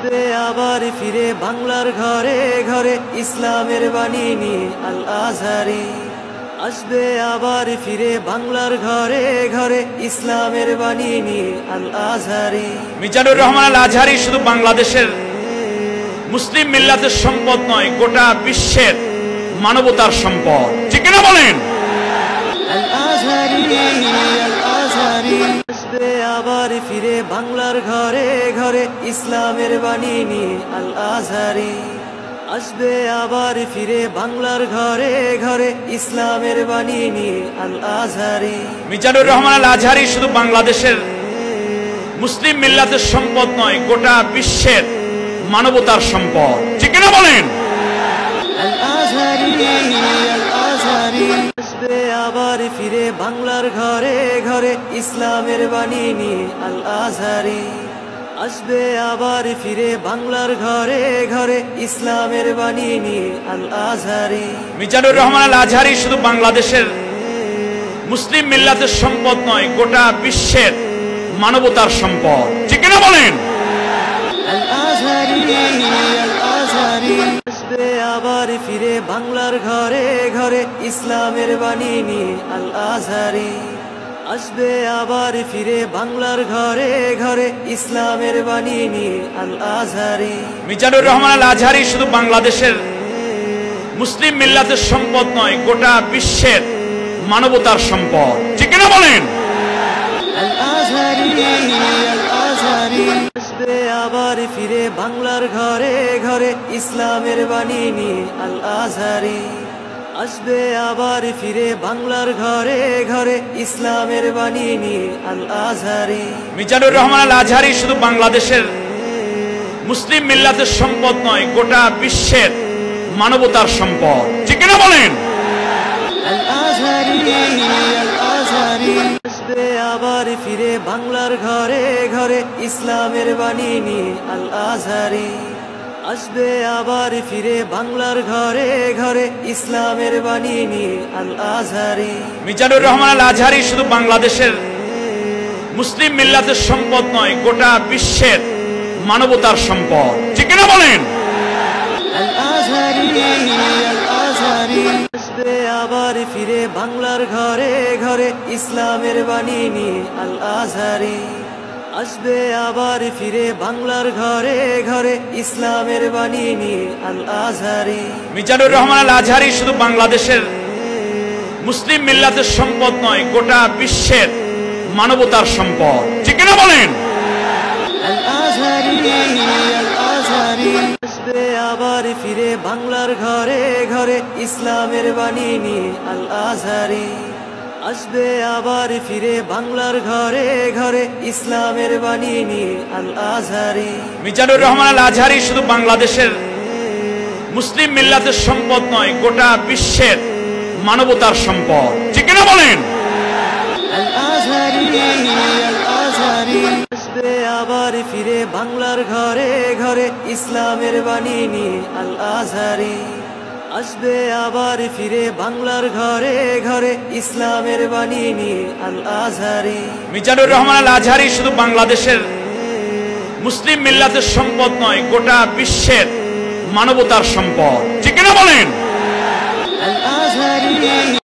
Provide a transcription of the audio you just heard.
আসবে আবার ফিরে বাংলার ঘরে ঘরে ইসলামের বাণী নিয়ে আল আজহারি। আসবে আবার ফিরে বাংলার ঘরে ঘরে ইসলামের বাণী নিয়ে আল আজহারি। মিজানুর রহমান আল আজহারি শুধু বাংলাদেশের মুসলিম মিল্লাতের সম্পদ নয়, গোটা বিশ্বের মানবতার সম্পদ। ঠিক কিনা বলেন? আল আজহারি আল আজহারি। আসবে আবার ফিরে বাংলার ঘরে ঘরে ইসলামের বাণী নিয়ে আল আজহারি। আসবে আবার ফিরে বাংলার ঘরে ঘরে ইসলামের বাণী নিয়ে আল আজহারি। মিজানুর রহমান আল আজহারি শুধু বাংলাদেশের মুসলিম মিল্লাতের সম্পদ নয়, গোটা বিশ্বের মানবতার সম্পদ। ঠিক কিনা বলেন? আল আজহারি আল আজহারি। আসবে আবার ফিরে বাংলার ঘরে ঘরে ইসলামের বাণী নিয়ে আল আজহারি। আসবে আবার ফিরে বাংলার ঘরে ঘরে ইসলামের বাণী নিয়ে আল আজহারি। মিজানুর রহমান আল আজহারি শুধু বাংলাদেশের মুসলিম মিল্লাতের সম্পদ নয়, গোটা বিশ্বের মানবতার সম্পদ। ঠিক কিনা বলেন? আল আজহারি আল আজহারি। আসবে আবার ফিরে বাংলার ঘরে ঘরে ইসলামের বাণী নিয়ে আল আজহারি। আসবে আবার ফিরে বাংলার ঘরে ঘরে ইসলামের বাণী নিয়ে আল আজহারি। মিজানুর রহমান আল আজহারি শুধু বাংলাদেশের মুসলিম মিল্লাতের সম্পদ নয়, গোটা বিশ্বের মানবতার সম্পদ। ঠিক কিনা বলেন? আল আজহারি আল আজহারি। আসবে আবার ফিরে বাংলার ঘরে ঘরে ইসলামের বাণী নিয়ে আল আজহারি। আসবে আবার ফিরে বাংলার ঘরে ঘরে ইসলামের বাণী নিয়ে আল আজহারি। মিজানুর রহমান আল আজহারি শুধু বাংলাদেশের মুসলিম মিল্লাতের সম্পদ নয়, গোটা বিশ্বের মানবতার সম্পদ। ঠিক কিনা বলেন? আল আজহারি আল আজহারি। আসবে আবার ফিরে বাংলার ঘরে ঘরে ইসলামের বাণী নিয়ে আল আজহারি। আসবে আবার ফিরে বাংলার ঘরে ঘরে ইসলামের বাণী নিয়ে আল আজহারি। মিজানুর রহমান আল আজহারি শুধু বাংলাদেশের মুসলিম মিল্লাতের সম্পদ নয়, গোটা বিশ্বের মানবতার সম্পদ। ঠিক কিনা বলেন? আল আজহারি আল আজহারি। আসবে আবার ফিরে বাংলার ঘরে ঘরে ইসলামের বাণী নিয়ে আল আজহারি। আসবে আবার ফিরে বাংলার ঘরে ঘরে ইসলামের বাণী নিয়ে আল আজহারি। মিজানুর রহমান আল আজহারি শুধু বাংলাদেশের মুসলিম মিল্লাতের সম্পদ নয়, গোটা বিশ্বের মানবতার সম্পদ। ঠিক কিনা বলেন? আল আজহারি আল আজহারি। আসবে আবার ফিরে বাংলার ঘরে ঘরে ইসলামের বাণী নিয়ে আল আজহারি। আসবে আবার ফিরে বাংলার ঘরে ঘরে ইসলামের বাণী নিয়ে আল আজহারি। মিজানুর রহমান আল আজহারি শুধু বাংলাদেশের মুসলিম মিল্লাতের সম্পদ নয়, গোটা বিশ্বের মানবতার সম্পদ। ঠিক কিনা বলেন? আল আজহারি আল আজহারি। আসবে আবার ফিরে বাংলার ঘরে ঘরে ইসলামের বাণী নিয়ে আল আজহারি। আসবে আবার ফিরে বাংলার ঘরে ঘরে ইসলামের বাণী নিয়ে আল আজহারি। মিজানুর রহমান আল আজহারি শুধু বাংলাদেশের মুসলিম মিল্লাতের সম্পদ নয়, গোটা বিশ্বের মানবতার সম্পদ। ঠিক কিনা বলেন? আল আজহারি।